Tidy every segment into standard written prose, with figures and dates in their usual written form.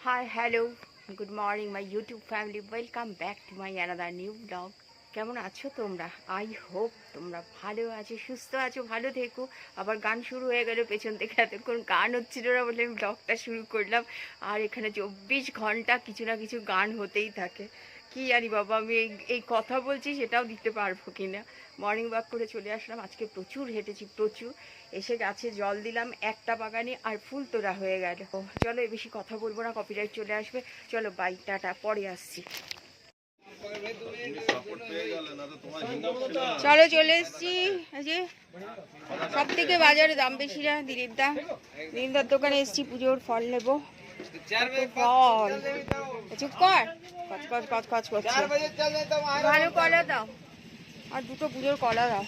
Hi, hello, good morning, my YouTube family. Welcome back to my another new vlog. কেমন আছো তোমরা? I hope তোমরা ভালো আছো, সুস্থ আছো, ভালো থেকো। আবার গান শুরু হয়ে গেল পেছন থেকে, এতক্ষণ গান হচ্ছিল না বলে আমি ব্লগটা শুরু করলাম। আর এখানে 24 ঘন্টা কিছু না কিছু গান হতেই থাকে। কি জানি বাবা, আমি এই কথা বলছি সেটাও দিতে পারবো কিনা। মর্নিং ওয়াক করে চলে আসলাম, আজকে প্রচুর হেঁটেছি, প্রচুর। এসে গাছে জল দিলাম একটা বাগানে, আর ফুল তোড়া হয়ে গেল। চলো বেশি কথা বলবো না, কপিরাইট চলে আসবে। চলো বাই, টাটা, পরে আসছি। চলো চলে এসছি। এই যে সব থেকে বাজারে দাম বেশি না, দিলীপদার দোকানে এসছি, পুজোর ফল নেবো। ফল চুপ কর, কচ কচ কচ কচ করছে। ভালো কলা দাও, আর দুটো পুজোর কলা দাও।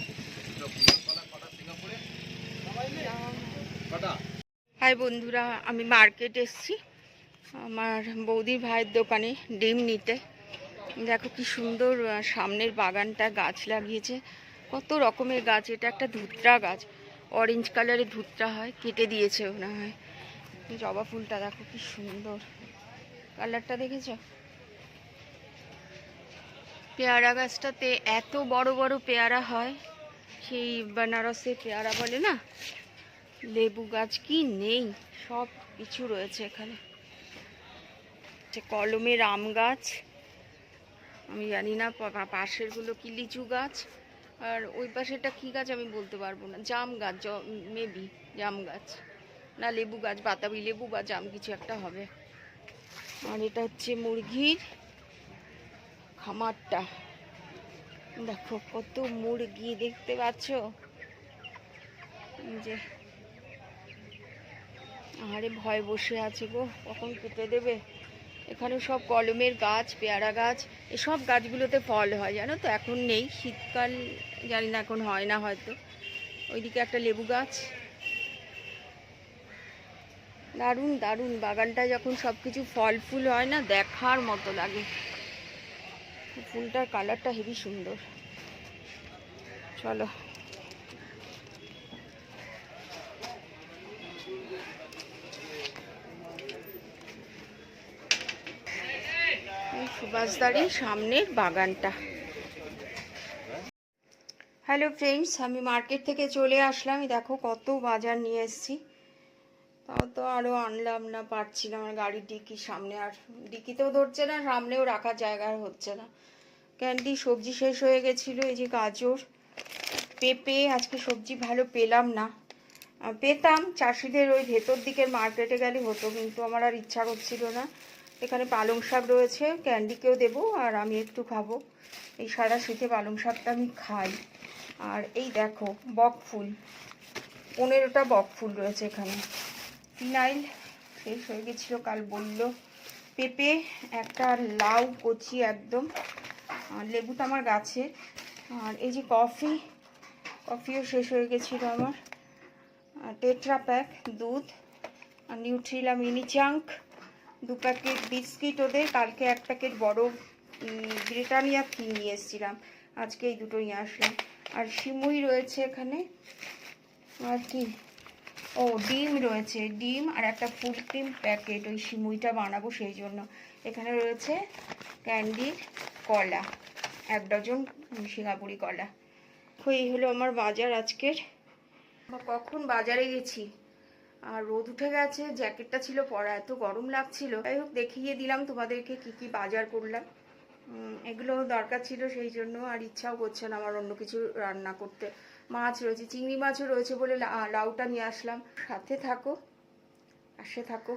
হাই বন্ধুরা, আমি মার্কেট এসছি আমার বৌদির ভাইয়ের দোকানে ডিম নিতে। দেখো কি সুন্দর সামনের বাগানটা, গাছ লাগিয়েছে, কত রকমের গাছ। এটা একটা ধুতরা গাছ, অরেঞ্জ কালারের ধুতরা হয়, কেটে দিয়েছে মনে হয়। জবা ফুলটা দেখো কি সুন্দর কালারটা, দেখেছ? পেয়ারা গাছটাতে এত বড় বড় পেয়ারা হয়, সেই বেনারসের পেয়ারা বলে না। লেবু গাছ কি নেই, সব কিছু রয়েছে এখানে। কলমের আম গাছ, আমি জানি না পাশের গুলো কি লিচু গাছ, আর ওই পাশেটা কি গাছ আমি বলতে পারবো না। জাম গাছ, মেবি জাম গাছ, না লেবু গাছ, বাতাবি লেবু বা জাম কিছু একটা হবে। আর এটা হচ্ছে মুরগির খামারটা, দেখো কত মুরগি, দেখতে পাচ্ছ? যে আরে ভয় বসে আছে গো, কখন কেটে দেবে। এখানে সব কলমের গাছ, পেয়ারা গাছ, এসব গাছগুলোতে ফল হয় জানো তো। এখন নেই, শীতকাল, জানি না এখন হয় না হয়তো। ওইদিকে একটা লেবু গাছ। দারুণ দারুণ বাগানটা, যখন সব কিছু ফল ফুল হয় না, দেখার মতো লাগে। ফুলটার কালারটা হেবি সুন্দর। চলো সুভাষদারির সামনের বাগানটা। হ্যালো ফ্রেন্ডস, আমি মার্কেট থেকে চলে আসলাম। দেখো কত বাজার নিয়ে এসেছি, তাও তো আরও আনলাম না, পারছি না। আমার গাড়ির ডিকির সামনে, আর ডিকিতেও ধরছে না, সামনেও রাখার জায়গা হচ্ছে না। ক্যান্ডি সবজি শেষ হয়ে গেছিলো। এই যে গাজর, পেঁপে, আজকে সবজি ভালো পেলাম না। পেতাম চাষিদের ওই ভেতর দিকের মার্কেটে গেলে হতো, কিন্তু আমার আর ইচ্ছা করছিল না। এখানে পালং শাক রয়েছে, ক্যান্ডিকেও দেবো আর আমি একটু খাবো। এই সারা শীতে পালং শাকটা আমি খাই। আর এই দেখো বক ফুল, 15টা বক ফুল রয়েছে এখানে। ফিনাইল শেষ হয়ে গেছিলো, কাল বললো। পেঁপে একটা, লাউ কচি একদম, লেবুটা আমার গাছে। আর এই যে কফিও শেষ হয়ে গেছিলো আমার। টেট্রা প্যাক দুধ, আর Nutrela mini chunk 2 packet biscuit ওদের। কালকে 1 প্যাকেট বড় ব্রিটানিয়া নিয়ে এসেছিলাম, আজকে এই দুটো নিয়ে আসলাম। আর সিমুই রয়েছে এখানে। আর কি, ও ডিম রয়েছে, ডিম আর একটা ফুল ক্রিম প্যাকেট, ওই সিমুইটা বানাবো সেই জন্য। এখানে রয়েছে ক্যান্ডির কলা, 1 ডজন সিঙ্গাপুরি কলা। এই হলো আমার বাজার আজকের। কখন বাজারে গেছি, আর রোদ উঠে গেছে, জ্যাকেটটা ছিল পরা, এত গরম লাগছিল। যাই হোক, দেখিয়ে দিলাম তোমাদেরকে কি কি বাজার করলাম। এগুলো দরকার ছিল সেই জন্য, আর ইচ্ছাও করছে না আমার অন্য কিছু রান্না করতে। মাছ রয়েছে, চিংড়ি মাছও রয়েছে বলে লাউটা নিয়ে আসলাম। সাথে থাকো, পাশে থাকো,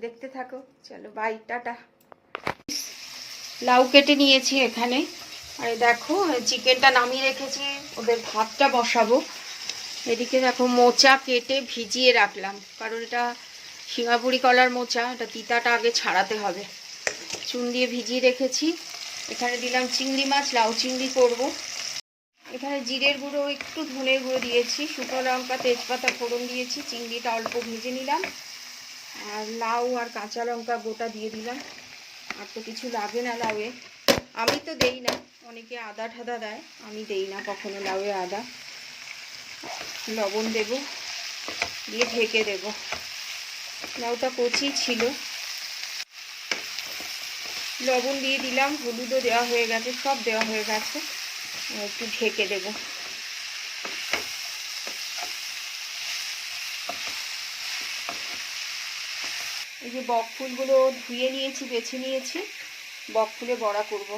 দেখতে থাকো। চলো বাই, টাটা। লাউ কেটে নিয়েছি এখানে, আর দেখো চিকেনটা নামিয়ে রেখেছি, ওদের ভাতটা বসাবো। এদিকে দেখো মোচা কেটে ভিজিয়ে রাখলাম, কারণ এটা সিঙ্গাপুরি কলার মোচা, এটা তিতাটা আগে ছাড়াতে হবে। চুন দিয়ে ভিজিয়ে রেখেছি। এখানে দিলাম চিংড়ি মাছ, লাউ চিংড়ি করব। এখানে জিরের গুঁড়ো, একটু ধনের গুঁড়ো দিয়েছি, শুকনো লঙ্কা, তেজপাতা ফোড়ন দিয়েছি, চিংড়িটা অল্প ভেজে নিলাম, আর লাউ আর কাঁচা লঙ্কা গোটা দিয়ে দিলাম। আর তো কিছু লাগে না লাউয়ে, আমি তো দেই না, অনেকে আদা ঠাদা দেয়, আমি দেই না কখনো লাউয়ে আদা। লবণ দেব, দিয়ে ঢেকে দেব। লাউটা কচি ছিল, লবণ দিয়ে দিলাম, হলুদও দেওয়া হয়ে গেছে, সব দেওয়া হয়ে গেছে। একটু ঢেকে দেব। এই যে বক ফুলগুলো ধুয়ে নিয়েছি, বেছে নিয়েছি, বক ফুলে বড়া করব।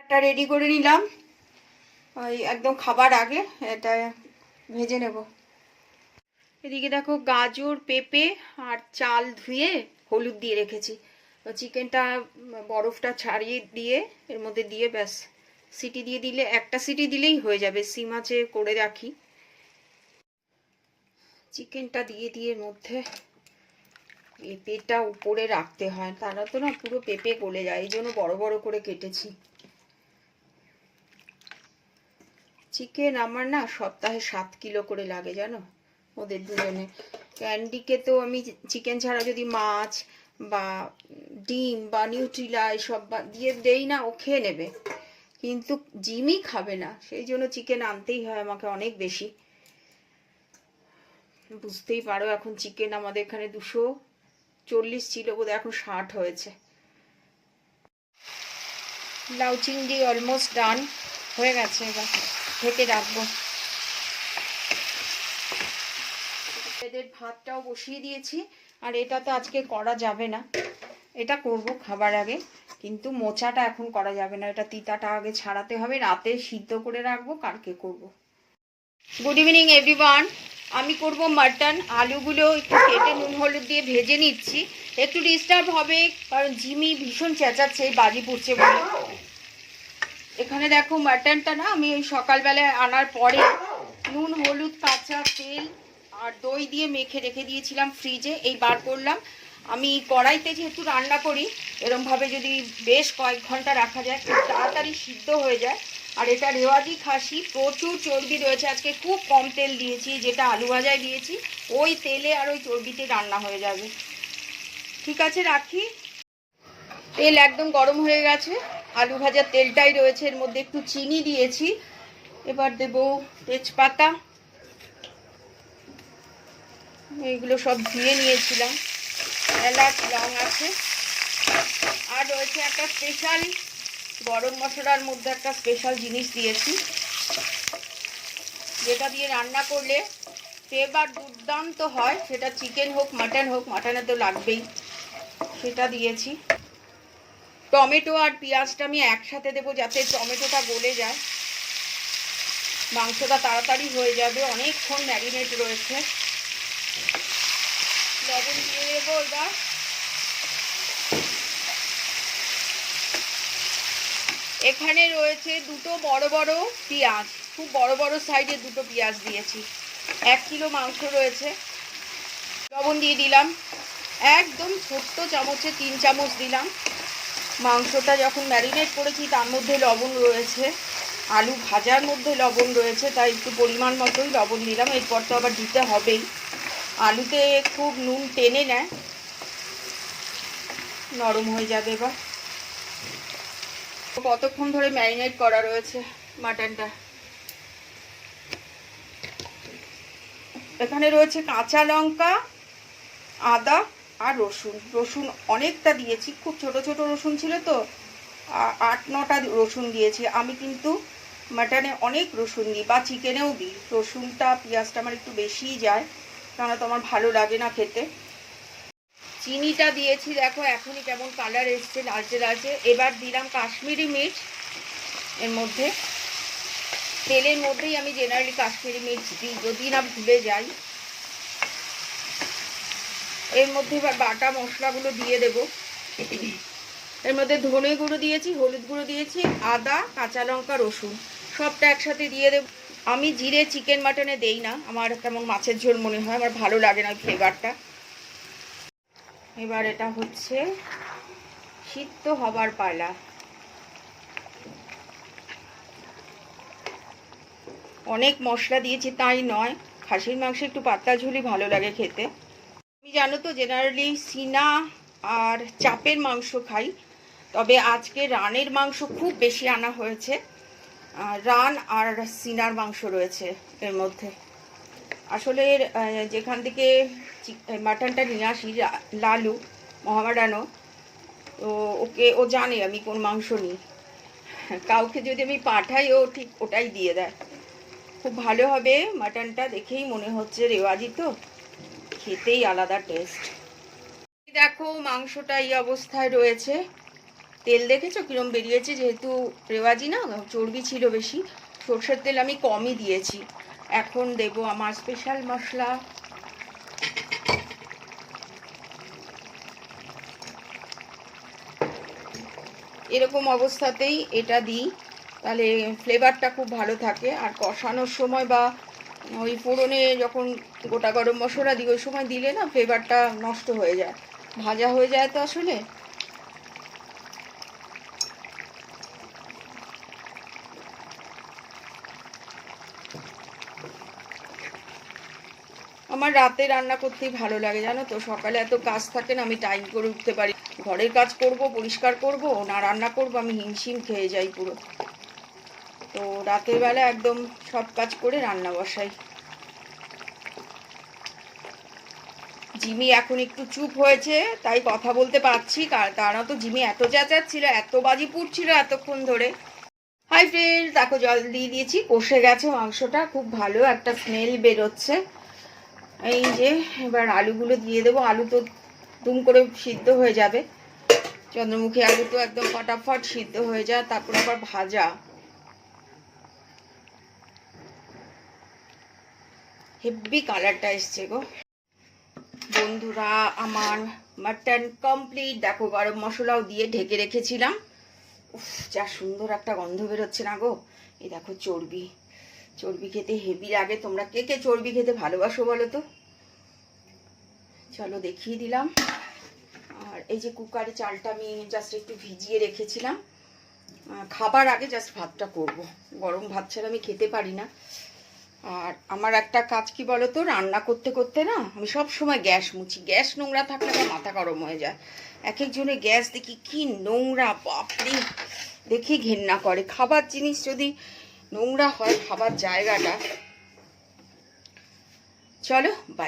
এটা রেডি করে নিলাম, ওই একদম খাবার আগে এটা ভেজে নেব। এদিকে দেখো গাজর, পেঁপে আর চাল ধুয়ে হলুদ দিয়ে রেখেছি। চিকেনটা বরফটা ছাড়িয়ে দিয়ে এর মধ্যে দিয়ে ব্যাস সিটি দিয়ে দিলে, একটা সিটি দিলেই হয়ে যাবে। সিম আঁচে করে রাখি। চিকেনটা দিয়ে দিয়ে এর মধ্যে পেঁপেটা উপরে রাখতে হয়, তারা তো না পুরো পেঁপে গলে যায়, এই জন্য বড় বড় করে কেটেছি। চিকেন আমার না সপ্তাহে 7 কিলো করে লাগে জানো, ওদের দুজনে। ক্যান্ডিকে তো আমি চিকেন ছাড়া যদি মাছ বা ডিম বা নিউট্রিলা এসব দিয়ে দেই না, ও খেয়ে নেবে, কিন্তু জিমই খাবে না, সেই জন্য চিকেন আনতেই হয় আমাকে অনেক বেশি। বুঝতেই পারো এখন চিকেন আমাদের এখানে 240 ছিল বোধহয়, এখন 60 হয়েছে। লাউ চিংড়ি অলমোস্ট ডান হয়ে গেছে, এবার ঢেকে রাখবো। এদের ভাতটাও বসিয়ে দিয়েছি। আর এটা তো আজকে করা যাবে না, এটা করব খাবার আগে, কিন্তু মোচাটা এখন করা যাবে না, এটা তিতাটা আগে ছাড়াতে হবে, রাতে সিদ্ধ করে রাখবো, কালকে করব। Good evening everyone. আমি করব মাটন। আলুগুলো একটু কেটে নুন হলুদ দিয়ে ভেজে নিচ্ছি। একটু ডিস্টার্ব হবে কারণ জিমি ভীষণ চেঁচাচ্ছে, এই বাজি পড়ছে বলে। এখানে দেখো মাটনটা না আমি ওই সকালবেলায় আনার পরে নুন হলুদ কাঁচা তেল আর দই দিয়ে মেখে রেখে দিয়েছিলাম ফ্রিজে, এই বার করলাম। আমি কড়াইতে যেহেতু রান্না করি, এরমভাবে যদি বেশ কয়েক ঘন্টা রাখা যায় খুব তাড়াতাড়ি সিদ্ধ হয়ে যায়। আর এটা রেওয়াজি খাসি, প্রচুর চর্বি রয়েছে, আজকে খুব কম তেল দিয়েছি, যেটা আলু ভাজায় দিয়েছি ওই তেলে আর ওই চর্বিতে রান্না হয়ে যাবে। ঠিক আছে, রাখি। তেল একদম গরম হয়ে গেছে, আলু ভাজার তেলটাই রয়েছে, এর মধ্যে একটু চিনি দিয়েছি। এবার দেব তেজপাতা, এইগুলো সব ধুয়ে নিয়েছিলাম, এলাচ লং আছে, আর রয়েছে একটা স্পেশাল গরম মশলার মধ্যে একটা স্পেশাল জিনিস দিয়েছি, যেটা দিয়ে রান্না করলে ফ্লেভার দুর্দান্ত হয়, সেটা চিকেন হোক মাটন হোক, মাটনে তো লাগবেই, সেটা দিয়েছি। টমেটো আর পেঁয়াজটা আমি একসাথে দেবো যাতে টমেটোটা গলে যায়, মাংসটা তাড়াতাড়ি হয়ে যাবে, অনেকক্ষণ ম্যারিনেট রয়েছে। লবণ দিয়ে দেবো এবার। এখানে রয়েছে দুটো বড় বড় পেঁয়াজ, খুব বড় বড় সাইজের দুটো পেঁয়াজ দিয়েছি। 1 কিলো মাংস রয়েছে। লবণ দিয়ে দিলাম, একদম ছোট্ট চামচে 3 চামচ দিলাম। মাংসটা যখন ম্যারিনেট করেছি তার মধ্যে লবণ রয়েছে, আলু ভাজার মধ্যে লবণ রয়েছে, তাই একটু পরিমাণ মতোই লবণ দিলাম, এরপর তো আবার দিতে হবেই, আলুতে খুব নুন টেনে নেয়, নরম হয়ে যাবে। এবার কতক্ষণ ধরে ম্যারিনেট করা রয়েছে মাটনটা। এখানে রয়েছে কাঁচা লঙ্কা, আদা আর রসুন। রসুন অনেকটা দিয়েছি, খুব ছোট ছোট রসুন ছিল তো, 8-9টা রসুন দিয়েছি। আমি কিন্তু মাটনে অনেক রসুন দিই বা চিকেনেও দিই, রসুনটা পেঁয়াজটা আমার একটু বেশিই যায়, কেননা তো আমার ভালো লাগে না খেতে। চিনিটা দিয়েছি, দেখো এখনই কেমন কালার এসছে, লালচে লালচে। এবার দিলাম কাশ্মীরি মির্চ এর মধ্যে, তেলের মধ্যেই আমি জেনারেলি কাশ্মীরি মির্চ দিই যদি না ভুলে যাই। এর মধ্যে এবার বাটা মশলাগুলো দিয়ে দেব। এর মধ্যে ধনে গুঁড়ো দিয়েছি, হলুদ গুঁড়ো দিয়েছি, আদা, কাঁচা লঙ্কা, রসুন সবটা একসাথে দিয়ে দেব। আমি জিরে চিকেন মাটনে দেই না, আমার কেমন মাছের ঝোল মনে হয়, আমার ভালো লাগে না ফ্লেভারটা। এবার এটা হচ্ছে সিদ্ধ হবার পালা। অনেক মশলা দিয়েছি তাই নয়, খাসির মাংস একটু পাতলা ঝোলই ভালো লাগে খেতে। আমি জানো তো জেনারেলি সিনা আর চাপের মাংস খাই, তবে আজকে রানের মাংস খুব বেশি আনা হয়েছে, রান আর সিনার মাংস রয়েছে এর মধ্যে। আসলে যেখান থেকে মাটনটা নিয়ে আসি, লালু মহামাডানো, তো ও জানে আমি কোন মাংস নিই। কাউকে যদি আমি পাঠাই ও ঠিক ওটাই দিয়ে দেয়। খুব ভালো হবে মাটনটা, দেখেই মনে হচ্ছে রেওয়াজি তো, খেতেই আলাদা টেস্ট। দেখো মাংসটা এই অবস্থায় রয়েছে। তেল দেখেছো কিরম বেরিয়েছে, যেহেতু রেওয়াজি না, চর্বি ছিল বেশি, সর্ষের তেল আমি কমই দিয়েছি। এখন দেব আমার স্পেশাল মশলা। এরকম অবস্থাতেই এটা দিই, তাহলে ফ্লেভারটা খুব ভালো থাকে। আর কষানোর সময় বা ওই ফোড়নে যখন গোটা গরম মশলা দিই, ওই সময় দিলে না ফ্লেভারটা নষ্ট হয়ে যায়, ভাজা হয়ে যায় তো আসলে। আমার রাতে রান্না করতেই ভালো লাগে জানো তো, সকালে এত কাজ থাকে না, আমি টাইম করে উঠতে পারি। ঘরের কাজ করব, পরিষ্কার করব না রান্না করব, আমি হিমশিম খেয়ে যাই পুরো। তো রাতের বেলা একদম সব কাজ করে রান্না বসাই। জিমি এখন একটু চুপ হয়েছে, তাই কথা বলতে পারছি, কারণ তো জিমি এত চেঁচাচ্ছিল, এত বাজি পুড়ছিল এতক্ষণ ধরে। হাই ফ্রেন্ডস, দেখো জল দিয়ে দিয়েছি, কষে গেছে মাংসটা, খুব ভালো একটা স্মেল বেরোচ্ছে। এই যে এবার আলুগুলো দিয়ে দেবো। আলু তো দুম করে সিদ্ধ হয়ে যাবে, চন্দ্রমুখী আলু তো একদম ফটাফট সিদ্ধ হয়ে যায়, তারপর আবার ভাজা, হেভি কালারটা এসছে গো। বন্ধুরা আমার মাটন কমপ্লিট, দেখো গরম মশলাও দিয়ে ঢেকে রেখেছিলাম। উফ, যা সুন্দর একটা গন্ধ বেরোচ্ছে না গো। এই দেখো চর্বি, চর্বি খেতে হেভি লাগে। তোমরা কে কে চর্বি খেতে ভালোবাসো বলো তো? চলো দেখিয়ে দিলাম। আর এই যে কুকারে চালটা আমি জাস্ট একটু ভিজিয়ে রেখেছিলাম, খাবার আগে জাস্ট ভাতটা করব। গরম ভাত ছাড়া আমি খেতে পারি না। আর আমার একটা কাজ কি বলো তো, রান্না করতে করতে না আমি সব সময় গ্যাস মুছি। গ্যাস নোংরা থাকলে আমার মাথা গরম হয়ে যায়। এক একজনের গ্যাস দেখি কি নোংরা, বাপরে, দেখি ঘেন্না করে। খাবার জিনিস যদি নোংরা হয়, খাবার জায়গাটা। চলো বাই।